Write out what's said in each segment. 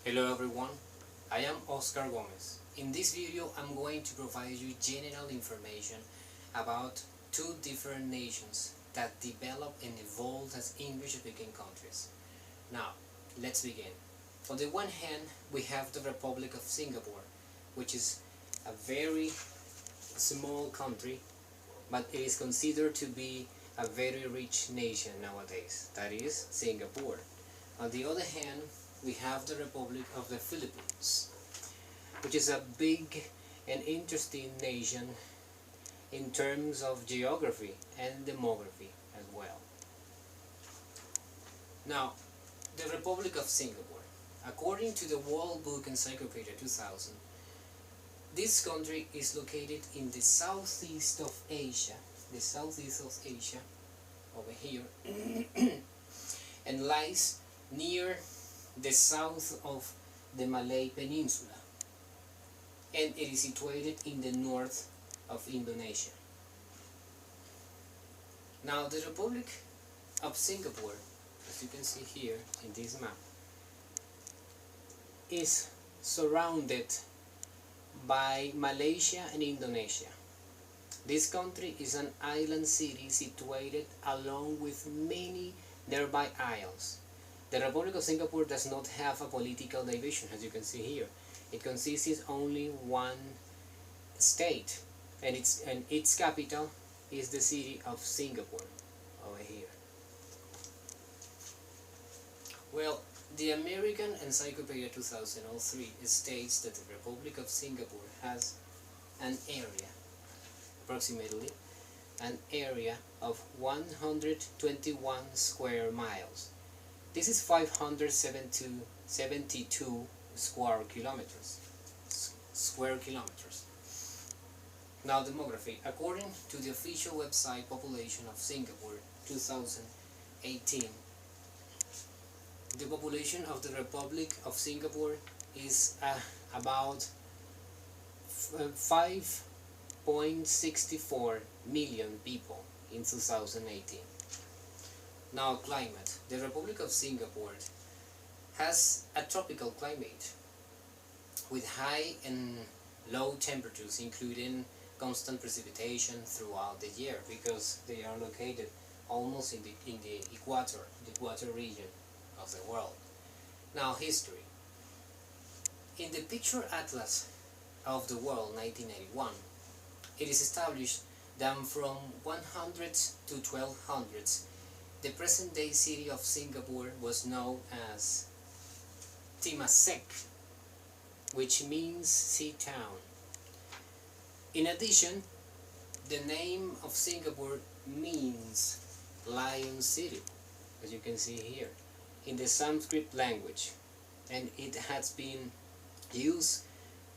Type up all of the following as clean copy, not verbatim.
Hello everyone, I am Oscar Gomez. In this video I'm going to provide you general information about two different nations that developed and evolved as English-speaking countries. Now, let's begin. On the one hand, we have the Republic of Singapore, which is a very small country, but it is considered to be a very rich nation nowadays, that is, Singapore. On the other hand, we have the Republic of the Philippines, which is a big and interesting nation in terms of geography and demography as well. Now, the Republic of Singapore. According to the World Book Encyclopedia 2000, this country is located in the southeast of Asia, over here, and lies near the south of the Malay Peninsula, and it is situated in the north of Indonesia. Now, the Republic of Singapore, as you can see here in this map, is surrounded by Malaysia and Indonesia. This country is an island city situated along with many nearby isles. The Republic of Singapore does not have a political division, as you can see here. It consists of only one state, and its capital is the city of Singapore, over here. Well, the American Encyclopedia 2003 states that the Republic of Singapore has an area, approximately an area of 121 square miles. This is 572 square kilometers. Now, demography. According to the official website Population of Singapore 2018, the population of the Republic of Singapore is about 5.64 million people in 2018. Now, climate. The Republic of Singapore has a tropical climate with high and low temperatures, including constant precipitation throughout the year, because they are located almost in the equator region of the world. Now, history. In the Picture Atlas of the World 1981, it is established that from 100s to 1200s, the present-day city of Singapore was known as Temasek, which means sea town. In addition, the name of Singapore means Lion City, as you can see here, in the Sanskrit language, and it has been used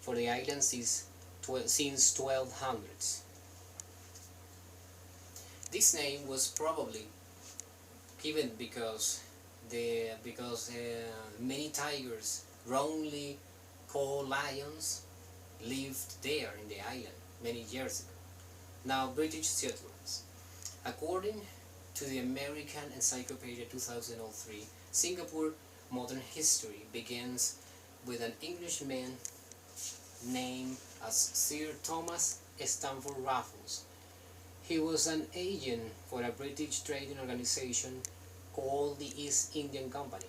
for the island since 1200s. This name was probably given because many tigers, wrongly called lions, lived there in the island many years ago. Now, British settlers. According to the American Encyclopedia 2003, Singapore modern history begins with an Englishman named as Sir Thomas Stamford Raffles. He was an agent for a British trading organization called the East India Company.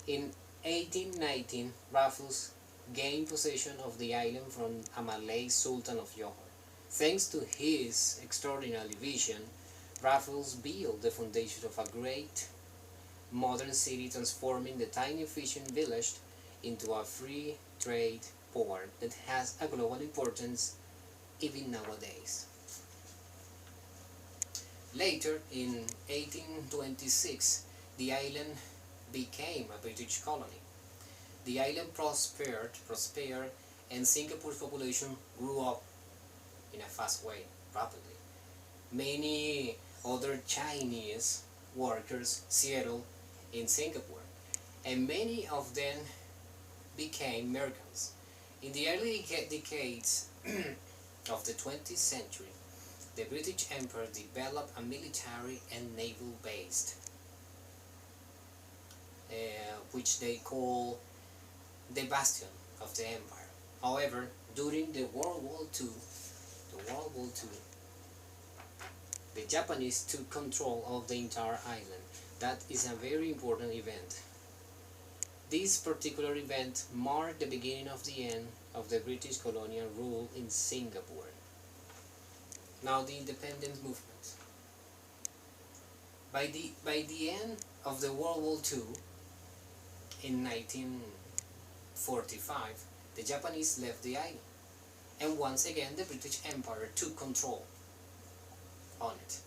In 1819, Raffles gained possession of the island from a Malay Sultan of Johor. Thanks to his extraordinary vision, Raffles built the foundation of a great modern city, transforming the tiny fishing village into a free trade port that has a global importance even nowadays. Later, in 1826, the island became a British colony. The island prospered, and Singapore's population grew up in a fast way, rapidly. Many other Chinese workers settled in Singapore, and many of them became Americans. In the early decades of the 20th century, the British Empire developed a military and naval base, which they call the bastion of the empire. However, during the World War II, the World War II, the Japanese took control of the entire island. That is a very important event. This particular event marked the beginning of the end of the British colonial rule in Singapore. Now the independence movement. By the end of the World War II, in 1945, the Japanese left the island, and once again the British Empire took control on it.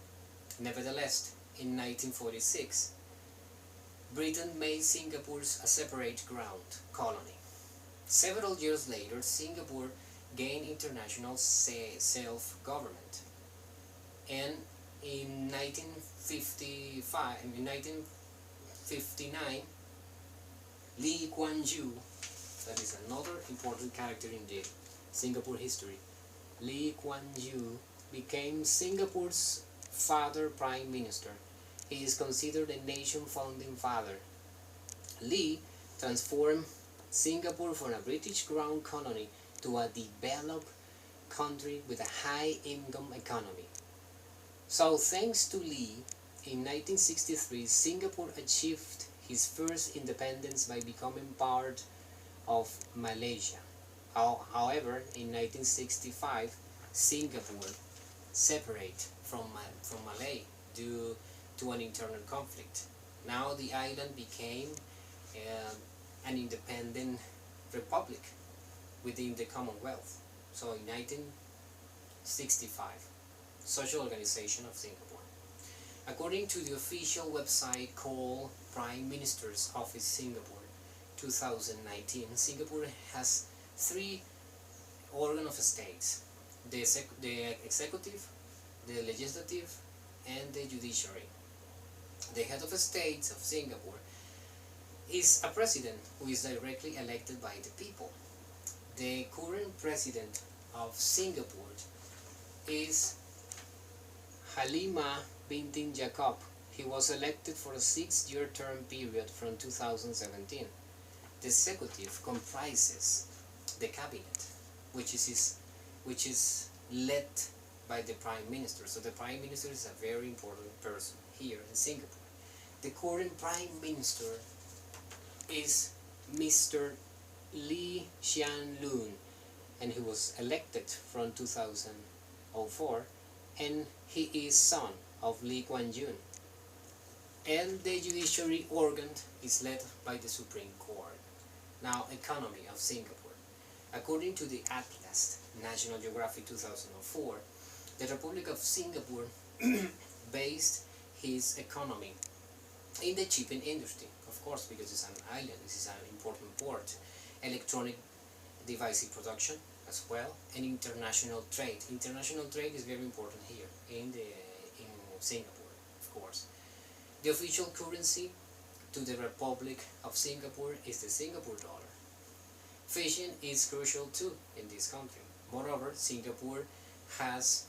Nevertheless, in 1946, Britain made Singapore a separate ground colony. Several years later, Singapore gained international self-government, and in 1959, Lee Kuan Yew, that is another important character in the Singapore history, Lee Kuan Yew became Singapore's father prime minister. He is considered a nation founding father. Lee transformed Singapore from a British crown colony to a developed country with a high income economy. So thanks to Lee, in 1963 Singapore achieved his first independence by becoming part of Malaysia. However, in 1965 Singapore separated from Malay due to an internal conflict. Now the island became an independent republic within the Commonwealth. So in 1965, Social Organization of Singapore. According to the official website called Prime Minister's Office Singapore 2019, Singapore has three organs of states: the executive, the legislative, and the judiciary. The head of state of Singapore is a president who is directly elected by the people. The current president of Singapore is Halima Bintin Jacob. He was elected for a 6-year term period from 2017. The executive comprises the cabinet, which is led by the prime minister. So the prime minister is a very important person here in Singapore. The current prime minister is Mr. Lee Hsien Loong, and he was elected from 2004, and he is son of Lee Kuan Yew. And the judiciary organ is led by the Supreme Court. Now, economy of Singapore. According to the Atlas, National Geography 2004, the Republic of Singapore based his economy in the shipping industry, of course, because it's an island, this is an important port, electronic device production as well, and international trade. International trade is very important here in Singapore, of course. The official currency to the Republic of Singapore is the Singapore dollar. Fishing is crucial too in this country. Moreover, Singapore has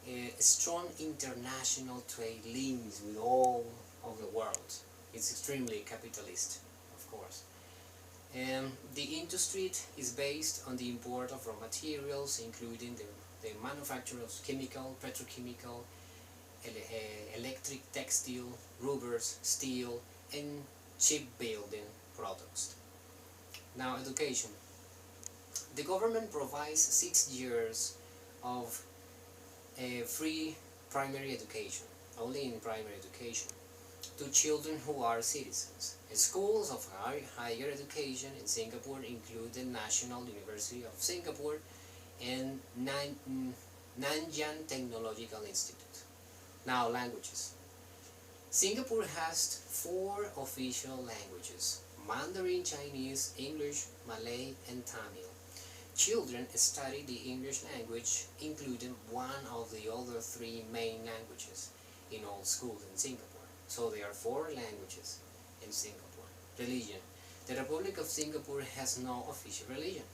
a strong international trade links with all of the world. It's extremely capitalist, of course. The industry is based on the import of raw materials, including the manufacture of chemical, petrochemical, electric, textile, rubbers, steel, and shipbuilding products. Now, education. The government provides 6 years of free primary education, only in primary education, to children who are citizens. Schools of higher education in Singapore include the National University of Singapore and Nanyang Technological Institute. Now, languages. Singapore has 4 official languages: Mandarin, Chinese, English, Malay, and Tamil. Children study the English language, including one of the other 3 main languages in all schools in Singapore. So there are 4 languages in Singapore. Religion. The Republic of Singapore has no official religion.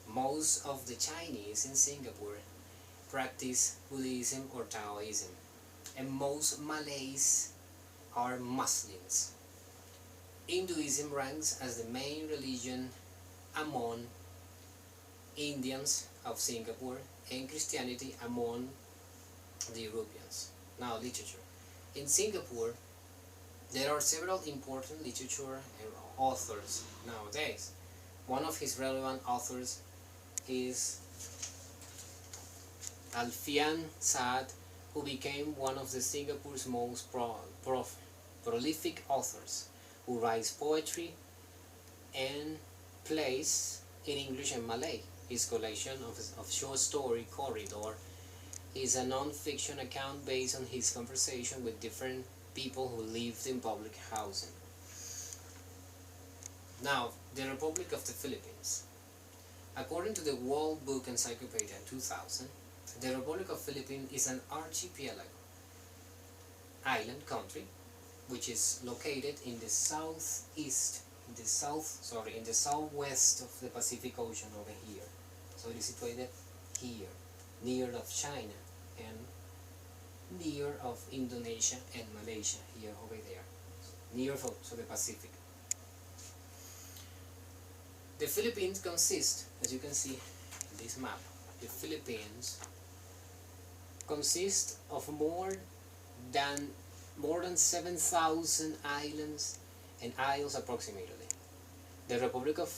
Most of the Chinese in Singapore practice Buddhism or Taoism, and most Malays are Muslims. Hinduism ranks as the main religion among Indians of Singapore and Christianity among the Europeans. Now, literature. In Singapore, there are several important literature and authors nowadays. One of his relevant authors is Alfian Saad, who became one of the Singapore's most prolific authors, who writes poetry and plays in English and Malay. His collection of short story Corridor is a non-fiction account based on his conversation with different people who lived in public housing. Now, the Republic of the Philippines. According to the World Book Encyclopedia in 2000, the Republic of Philippines is an archipelago island country which is located in the southwest of the Pacific Ocean over here. So it is situated here, near of China and near of Indonesia and Malaysia, here over there, near to the Pacific. The Philippines consists, as you can see in this map, the Philippines consists of more than 7,000 islands and isles approximately. The Republic of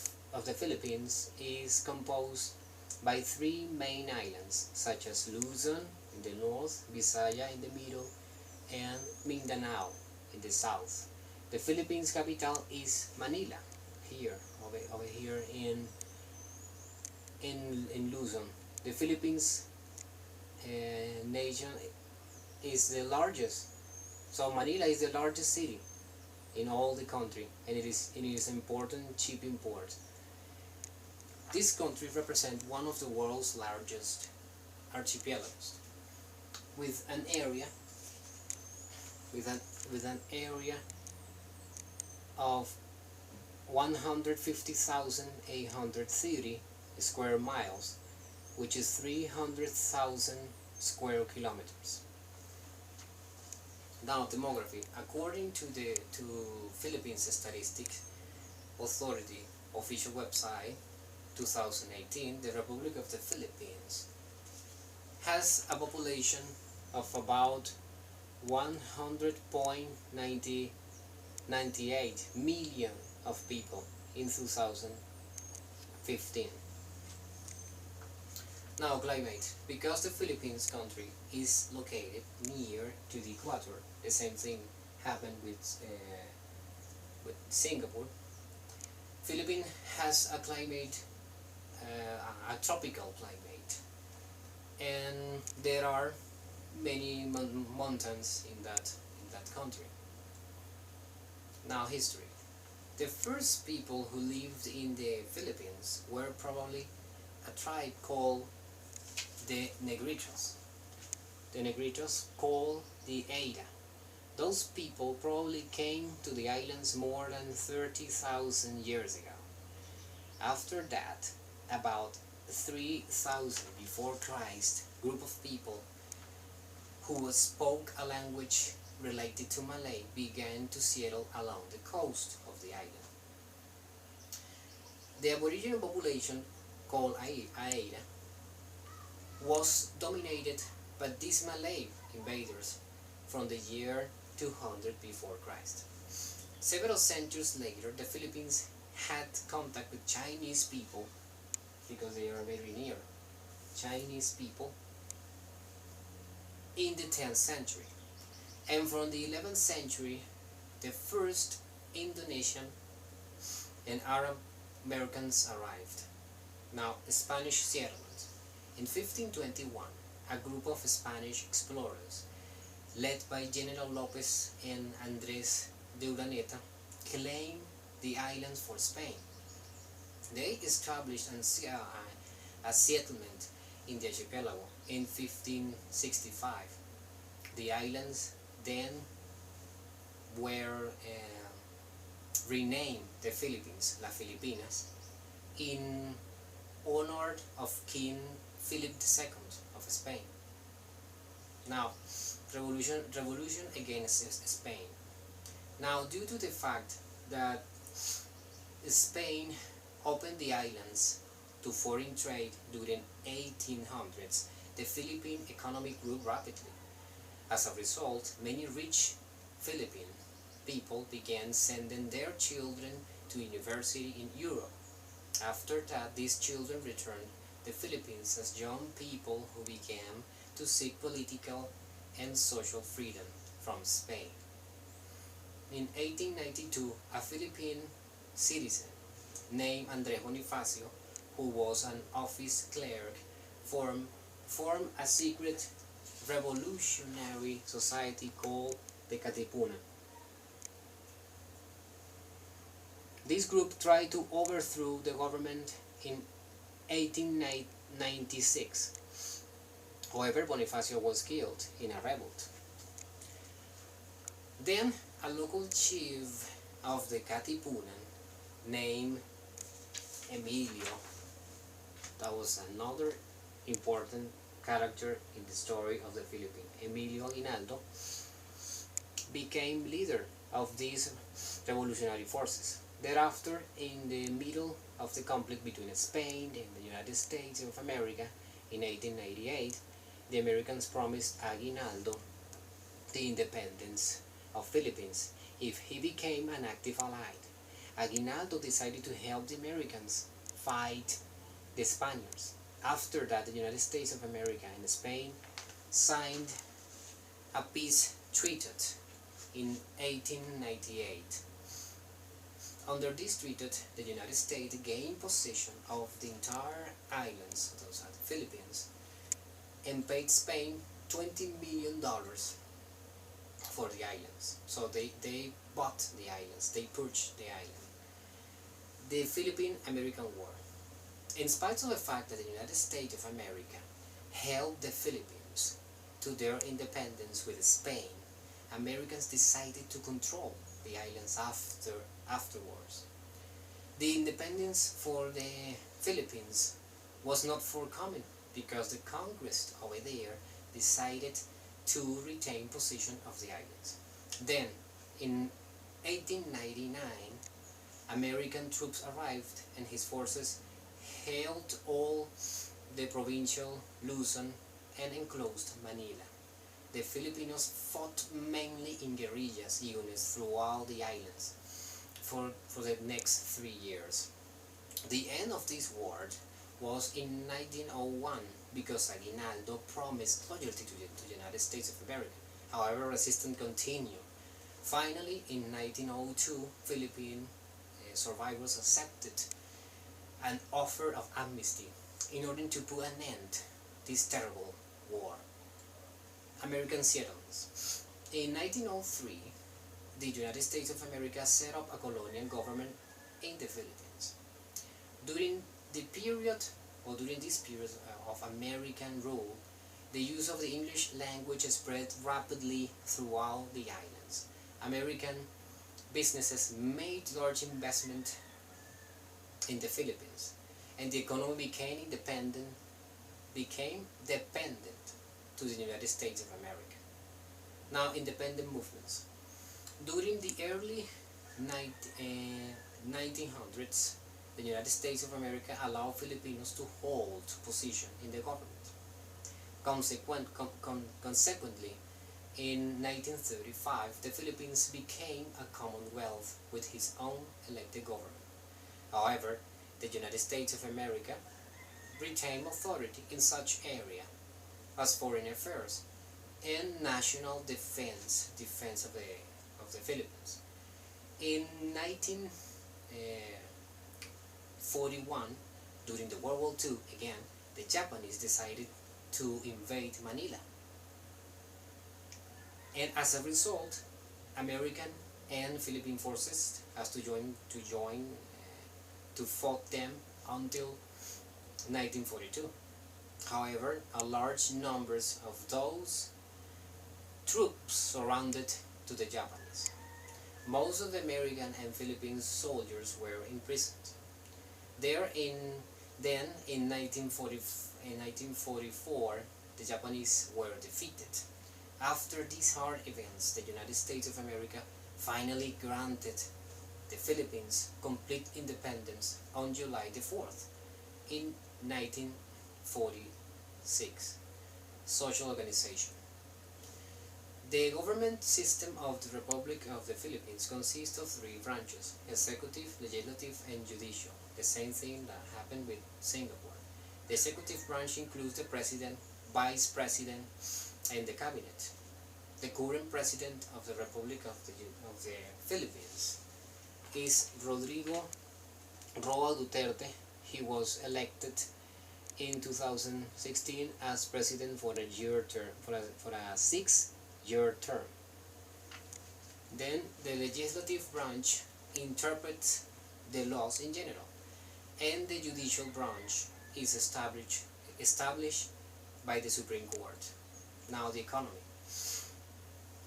the Philippines is composed by 3 main islands, such as Luzon in the north, Visaya in the middle, and Mindanao in the south. The Philippines capital is Manila, here, over here in Luzon. The Philippines nation is the largest, so Manila is the largest city in all the country, and it is important shipping port. This country represents one of the world's largest archipelagos, with an area of 150,830 square miles, which is 300,000 square kilometers. Now, demography. According to Philippines Statistics Authority official website 2018, the Republic of the Philippines has a population of about 100.98 million of people in 2015. Now, climate. Because the Philippines country is located near to the equator, the same thing happened with Singapore. Philippines has a climate, a tropical climate, and there are many mountains in that country. Now, history. The first people who lived in the Philippines were probably a tribe called the Negritos. The Negritos called the Ada. Those people probably came to the islands more than 30,000 years ago. After that, about 3,000 before Christ, group of people who spoke a language related to Malay began to settle along the coast of the island. The Aboriginal population, called Aida, was dominated by these Malay invaders from the year 200 before Christ. Several centuries later, the Philippines had contact with Chinese people, because they are very near. Chinese people in the 10th century. And from the 11th century, the first Indonesian and Arab Americans arrived. Now, Spanish settlement. In 1521, a group of Spanish explorers, led by General Lopez and Andres de Urdaneta, claimed the islands for Spain. They established a settlement in the archipelago in 1565. The islands then were renamed the Philippines, La Filipinas, in honor of King Philip II of Spain. Now, revolution against Spain. Now, due to the fact that Spain opened the islands to foreign trade during 1800s, the Philippine economy grew rapidly. As a result, many rich Philippine people began sending their children to university in Europe. After that, these children returned to the Philippines as young people who began to seek political and social freedom from Spain. In 1892, a Philippine citizen named Andres Bonifacio, who was an office clerk, formed, formed a secret revolutionary society called the Katipunan. This group tried to overthrow the government in 1896. However, Bonifacio was killed in a revolt. Then, a local chief of the Katipunan named Emilio, that was another important character in the story of the Philippines, Emilio Aguinaldo, became leader of these revolutionary forces. Thereafter, in the middle of the conflict between Spain and the United States of America in 1898, the Americans promised Aguinaldo the independence of Philippines if he became an active ally. Aguinaldo decided to help the Americans fight the Spaniards. After that, the United States of America and Spain signed a peace treaty in 1898. Under this treaty, the United States gained possession of the entire islands, those are the Philippines, and paid Spain $20 million for the islands. So they bought the islands, they purchased the island. The Philippine-American War. In spite of the fact that the United States of America helped the Philippines to their independence with Spain, Americans decided to control the islands afterwards. The independence for the Philippines was not forthcoming because the Congress over there decided to retain possession of the islands. Then, in 1899, American troops arrived and his forces held all the provincial Luzon and enclosed Manila. The Filipinos fought mainly in guerrillas units throughout the islands for the next 3 years. The end of this war was in 1901 because Aguinaldo promised loyalty to the United States of America. However, resistance continued. Finally, in 1902, Philippine survivors accepted an offer of amnesty in order to put an end to this terrible war. American settlements. In 1903, the United States of America set up a colonial government in the Philippines. During this period of American rule, the use of the English language spread rapidly throughout the islands. American businesses made large investment in the Philippines, and the economy became dependent to the United States of America. Now, independent movements. During the early 1900s, the United States of America allowed Filipinos to hold position in the government. Consequently, in 1935, the Philippines became a commonwealth with its own elected government. However, the United States of America retained authority in such areas as foreign affairs and national defense of the Philippines. In 1941, during the World War II, again, the Japanese decided to invade Manila. And as a result, American and Philippine forces has to fight them until 1942. However, a large numbers of those troops surrounded to the Japanese. Most of the American and Philippine soldiers were imprisoned. Then in 1944, the Japanese were defeated. After these hard events, the United States of America finally granted the Philippines complete independence on July the 4th in 1946. Social organization. The government system of the Republic of the Philippines consists of three branches: executive, legislative, and judicial. The same thing that happened with Singapore. The executive branch includes the president, vice president, and the cabinet. The current president of the Republic of the Philippines is Rodrigo Roa Duterte. He was elected in 2016 as president for a 6-year term. Then the legislative branch interprets the laws in general, and the judicial branch is established by the Supreme Court. Now the economy.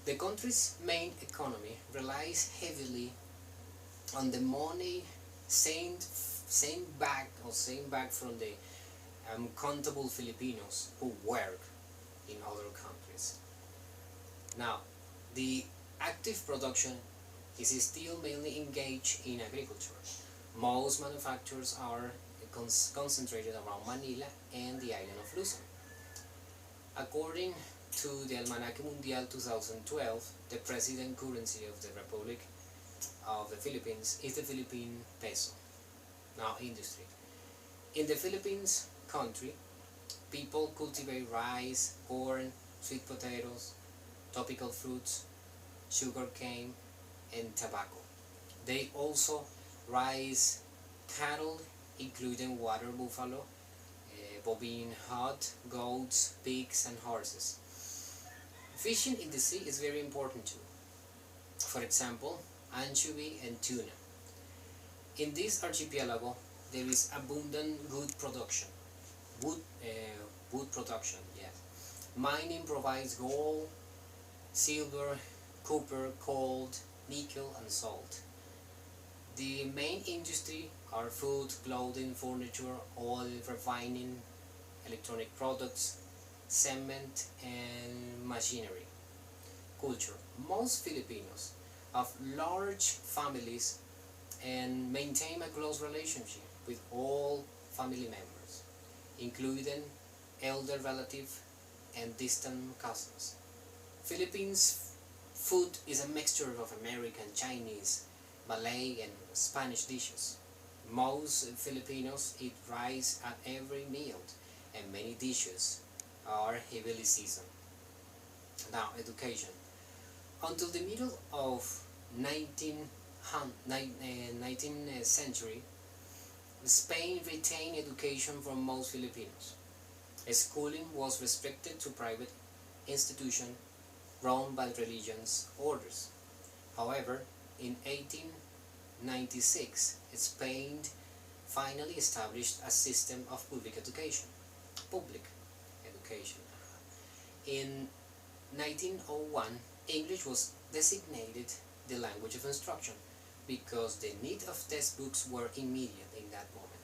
The country's main economy relies heavily on the money sent back from the countable Filipinos who work in other countries. Now, the active production is still mainly engaged in agriculture. Most manufacturers are concentrated around Manila and the island of Luzon. According to the Almanaque Mundial 2012, the president currency of the Republic of the Philippines is the Philippine peso. Now, industry. In the Philippines country, people cultivate rice, corn, sweet potatoes, tropical fruits, sugar cane, and tobacco. They also raise cattle, including water buffalo, bovine herd, goats, pigs, and horses. Fishing in the sea is very important too. For example, anchovy and tuna. In this archipelago, there is abundant wood production. Wood production, yes. Mining provides gold, silver, copper, coal, nickel, and salt. The main industry are food, clothing, furniture, oil refining, electronic products, cement, and machinery. Culture. Most Filipinos have large families and maintain a close relationship with all family members, including elder relatives and distant cousins. Philippines food is a mixture of American, Chinese, Malay, and Spanish dishes. Most Filipinos eat rice at every meal, and many dishes are heavily seasoned. Now, education. Until the middle of 19th century, Spain retained education for most Filipinos. Schooling was restricted to private institutions run by religious orders. However, in 1896, Spain finally established a system of public education. Public education. In 1901, English was designated the language of instruction because the need of textbooks were immediate in that moment.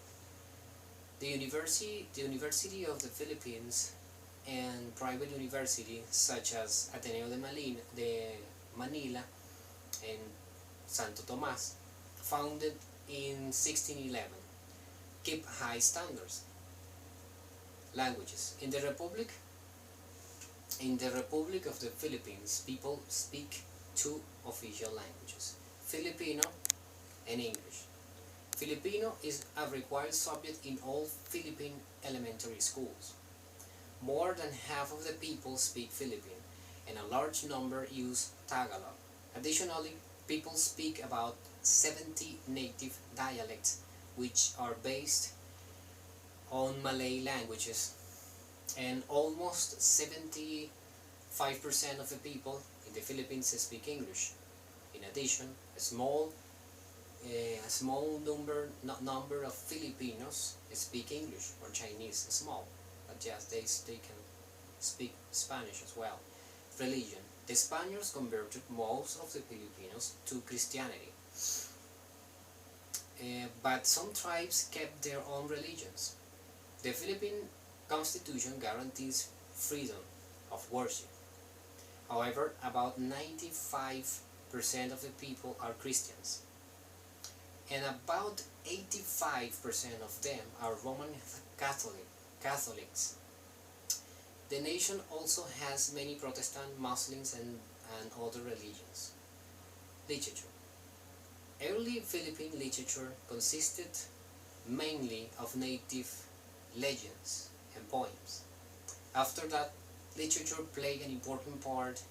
The University of the Philippines and private universities such as Ateneo de Manila and Santo Tomas, founded in 1611, keep high standards. Languages. In the Republic of the Philippines, people speak two official languages, Filipino and English. Filipino is a required subject in all Philippine elementary schools. More than half of the people speak Philippine, and a large number use Tagalog. Additionally, people speak about 70 native dialects, which are based on Malay languages, and almost 75% of the people in the Philippines speak English. In addition, a small number of Filipinos speak English or Chinese, small, but yes, they can speak Spanish as well. Religion. The Spaniards converted most of the Filipinos to Christianity, but some tribes kept their own religions. The Philippine Constitution guarantees freedom of worship. However, about 95% of the people are Christians. and about 85% of them are Roman Catholics. The nation also has many Protestant, Muslims, and other religions. Literature. Early Philippine literature consisted mainly of native legends and poems. After that, literature played an important part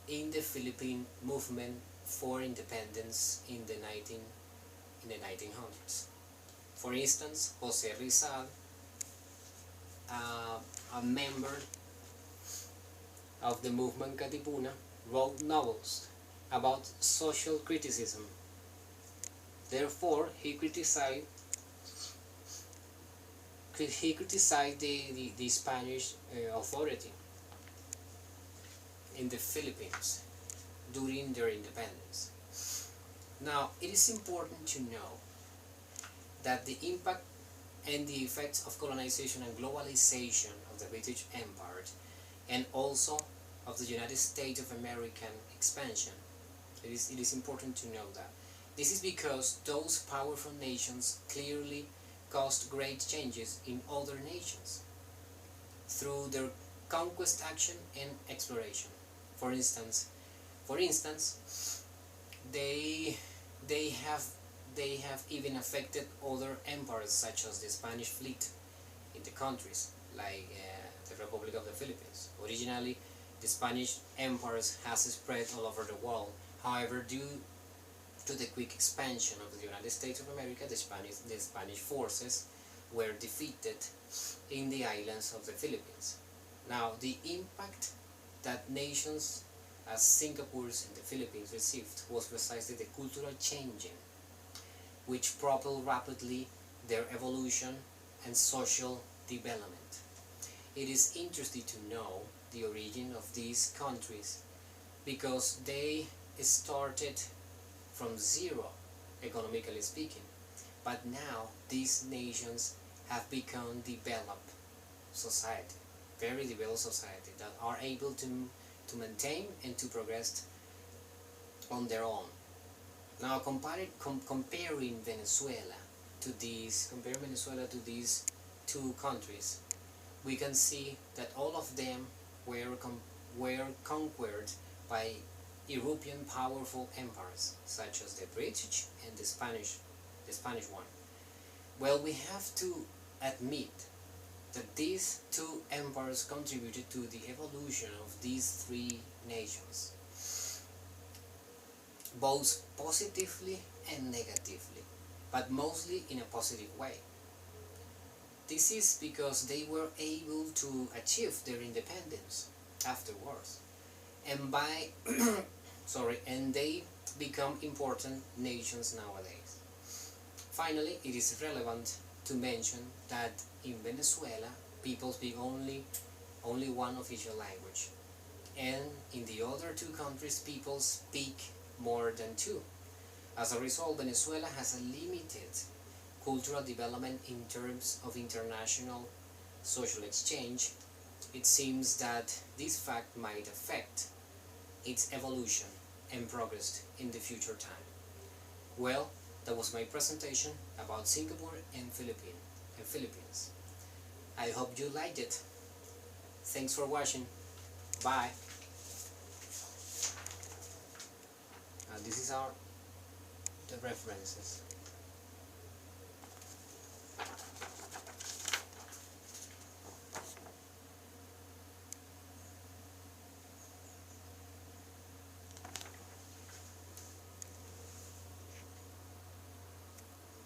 in the Philippine movement for independence in the 1900s. For instance, Jose Rizal, a member of the movement Katipuna, wrote novels about social criticism. Therefore, he criticized the Spanish authority in the Philippines during their independence. Now, it is important to know that the impact and the effects of colonization and globalization of the British Empire, and also of the United States of American expansion, it is important to know that. This is because those powerful nations clearly caused great changes in other nations through their conquest action and exploration. For instance, they they have they have even affected other empires such as the Spanish fleet in the countries like the Republic of the Philippines. Originally, the Spanish empire has spread all over the world. However, due to the quick expansion of the United States of America, the Spanish forces were defeated in the islands of the Philippines. Now, the impact that nations as Singapore and the Philippines received was precisely the cultural changing, which propelled rapidly their evolution and social development. It is interesting to know the origin of these countries because they started from zero, economically speaking, but now these nations have become developed society, very developed society that are able to maintain and to progress on their own. Now, comparing Venezuela to these two countries, we can see that all of them were conquered by European powerful empires, such as the British and the Spanish one. Well, we have to admit that these two empires contributed to the evolution of these three nations, both positively and negatively, but mostly in a positive way. This is because they were able to achieve their independence afterwards, and by and they become important nations nowadays. Finally, it is relevant to mention that in Venezuela, people speak only one official language, and in the other two countries, people speak more than two. As a result, Venezuela has a limited cultural development in terms of international social exchange. It seems that this fact might affect its evolution and progress in the future time. Well, that was my presentation about Singapore and Philippines. I hope you liked it. Thanks for watching. Bye. This is the references.